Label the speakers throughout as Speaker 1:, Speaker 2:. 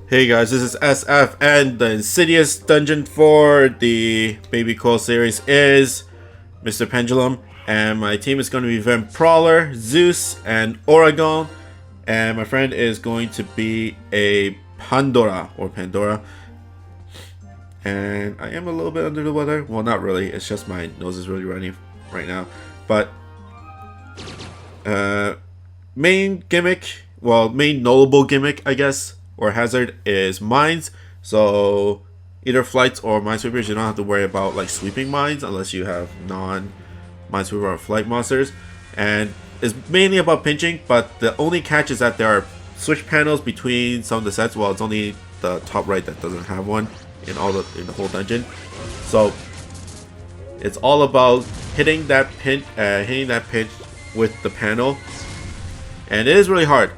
Speaker 1: Hey guys, this is SF, and the Insidious dungeon for the Baby Coil series is Mr. Pendulum, and my team is going to be Prowler, Zeus, and Oregon, and my friend is going to be a Pandora, and I am a little bit under the weather. Well, not really, it's just my nose is really running right now, but main notable gimmick, I guess, or hazard is mines. So either flights or minesweepers, you don't have to worry about like sweeping mines unless you have non-minesweeper or flight monsters. And it's mainly about pinching, but the only catch is that there are switch panels between some of the sets. Well, it's only the top right that doesn't have one in the whole dungeon. So it's all about hitting that pinch with the panel, and it is really hard.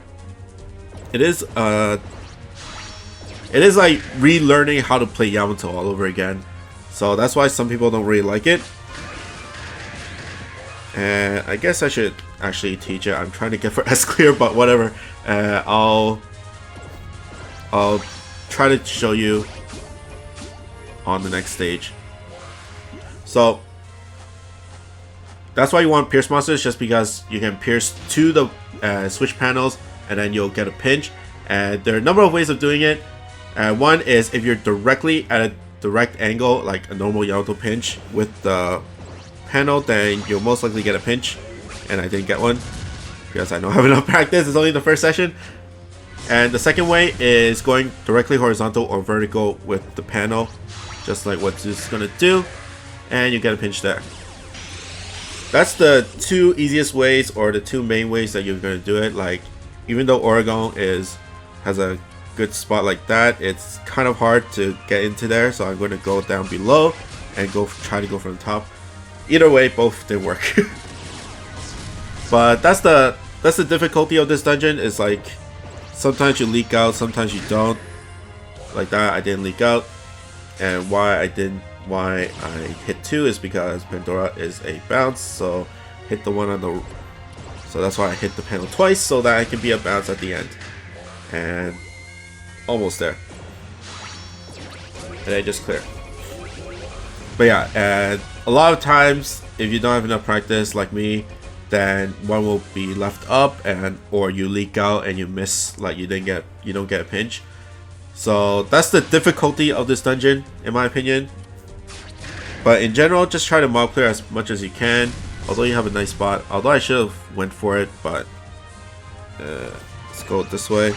Speaker 1: It is like relearning how to play Yamato all over again. So that's why some people don't really like it. And I guess I should actually teach it. I'm trying to get for S clear, but whatever. I'll try to show you on the next stage. So that's why you want pierce monsters, just because you can pierce to the switch panels and then you'll get a pinch. And there are a number of ways of doing it. One is if you're directly at a direct angle, like a normal Yamato pinch with the panel, then you'll most likely get a pinch. And I didn't get one because I don't have enough practice. It's only the first session. And the second way is going directly horizontal or vertical with the panel, just like what Zeus is gonna do, and you get a pinch there. That's the two easiest ways, or the two main ways that you're gonna do it. Like, even though Oregon has a good spot like that, it's kind of hard to get into there, so I'm going to go down below and try to go from the top. Either way, both didn't work. But that's the difficulty of this dungeon. Is like sometimes you leak out, sometimes you don't. Like that, I didn't leak out, and why I hit 2 is because Pandora is a bounce, so hit the one on the. So that's why I hit the panel twice, so that I can be a bounce at the end. And almost there. And I just clear. But yeah, and a lot of times, if you don't have enough practice like me, then one will be left up, or you leak out and you miss, like you don't get a pinch. So that's the difficulty of this dungeon, in my opinion. But in general, just try to mob clear as much as you can. Although you have a nice spot. Although I should have went for it, but let's go this way.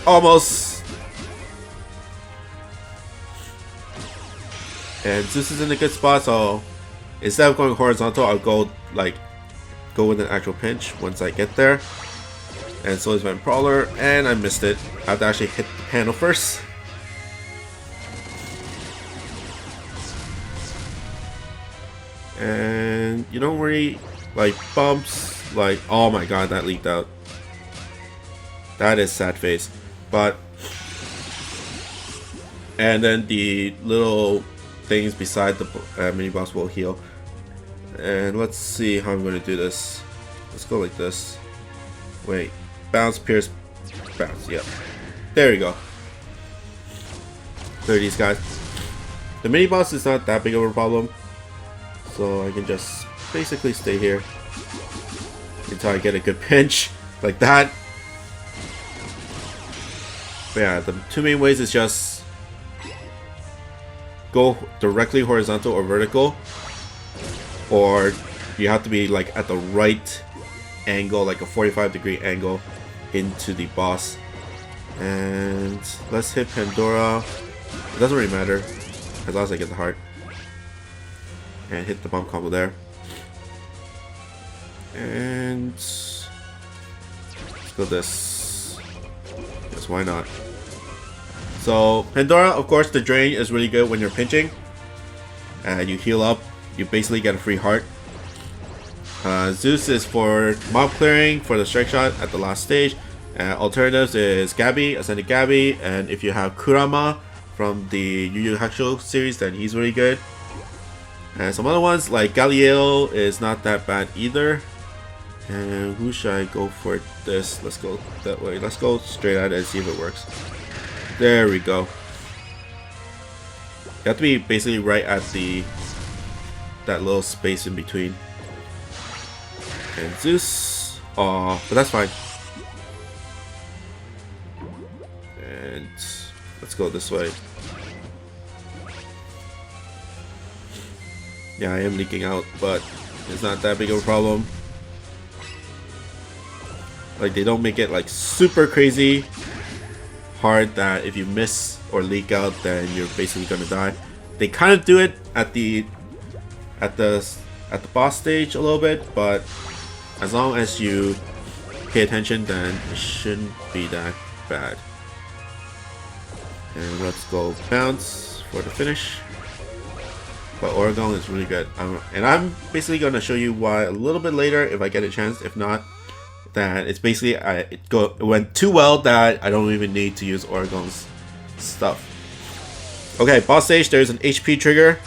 Speaker 1: Almost. And Zeus is in a good spot, so instead of going horizontal, I'll go with an actual pinch once I get there. And so is Prowler, and I missed it. I have to actually hit the panel first. And you don't really like bumps, like, oh my god, that leaked out. That is sad face. But and then the little things beside the mini boss will heal. And let's see how I'm going to do this. Let's go like this. Wait, bounce, pierce, bounce. Yep, there you go. There are these guys. The mini boss is not that big of a problem, so I can just basically stay here until I get a good pinch like that. But yeah, the two main ways is just go directly horizontal or vertical, or you have to be like at the right angle, like a 45-degree angle into the boss. And let's hit Pandora. It doesn't really matter as long as I get the heart. And hit the bomb combo there. And let's go this. Yes, why not? So Pandora, of course, the drain is really good when you're pinching. And you heal up, you basically get a free heart. Zeus is for mob clearing for the strike shot at the last stage. Alternatives is Gabby, Ascended Gabby, and if you have Kurama from the Yu Yu Hakusho series, then he's really good. And some other ones like Galileo is not that bad either. And who should I go for this? Let's go that way. Let's go straight at it and see if it works. There we go. You have to be basically right at that little space in between. And Zeus. Aw, but that's fine. And let's go this way. Yeah, I am leaking out, but it's not that big of a problem. Like, they don't make it like super crazy hard that if you miss or leak out, then you're basically gonna die. They kind of do it at the boss stage a little bit, but as long as you pay attention, then it shouldn't be that bad. And let's go bounce for the finish. But Oregon is really good, and I'm basically gonna show you why a little bit later if I get a chance. If not, that it's basically it went too well that I don't even need to use Oregon's stuff. Okay, boss stage, there's an HP trigger,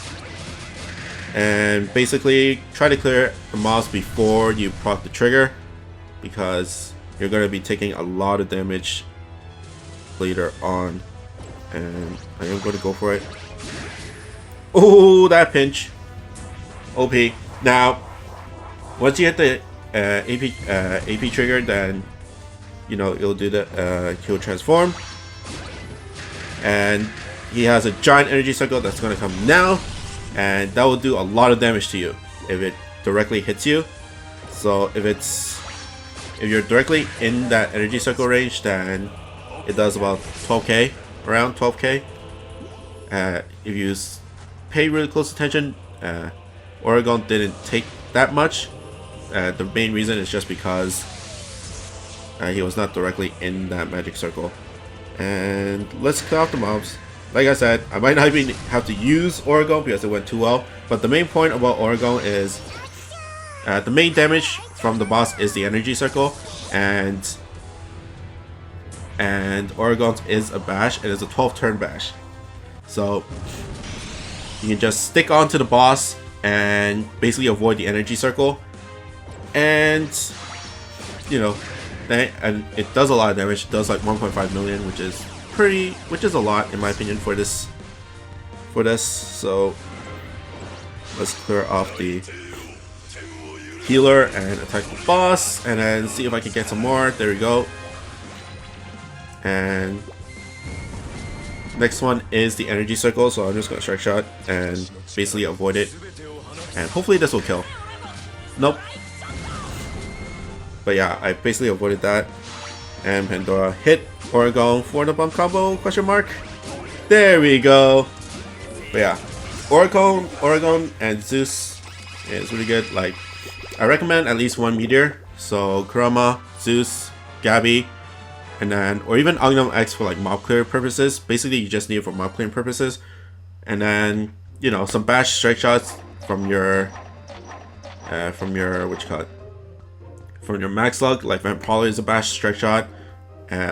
Speaker 1: and basically try to clear the mobs before you proc the trigger, because you're going to be taking a lot of damage later on. And I am going to go for it. Oh, that pinch. OP. Now, once you hit the AP trigger, then you know it'll do the he'll transform, and he has a giant energy circle that's gonna come now, and that will do a lot of damage to you if it directly hits you. So if you're directly in that energy circle range, then it does about 12k, around 12k. If you pay really close attention, Oregon didn't take that much. The main reason is just because he was not directly in that magic circle. And let's clear off the mobs. Like I said, I might not even have to use Oregon because it went too well. But the main point about Oregon is the main damage from the boss is the energy circle, and Oregon's is a bash. It is a 12-turn bash, so you can just stick onto the boss and basically avoid the energy circle. And you know, and it does a lot of damage. It does like 1.5 million, which is a lot in my opinion for this. So let's clear off the healer and attack the boss, and then see if I can get some more. There we go. And next one is the energy circle, so I'm just gonna strike shot and basically avoid it, and hopefully this will kill. Nope. But yeah, I basically avoided that, and Pandora hit Oregon for the bump combo, question mark. There we go. But yeah, Oregon and Zeus is really good. Like, I recommend at least one meteor, so Kurama, Zeus, Gabby, and then, or even Agnum X for like mob clear purposes. Basically you just need it for mob clearing purposes. And then, you know, some bash strike shots from your what you call it, from your max slug. Like Vampala is a bash strike shot,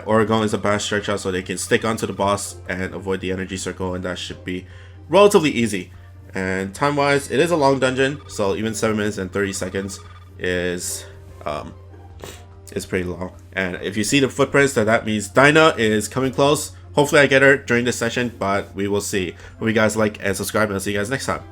Speaker 1: Oregon is a bash strike shot, so they can stick onto the boss and avoid the energy circle, and that should be relatively easy. And time wise, it is a long dungeon, so even 7 minutes and 30 seconds is pretty long. And if you see the footprints, that means Dinah is coming close. Hopefully I get her during this session, but we will see. Hope you guys like and subscribe, and I'll see you guys next time.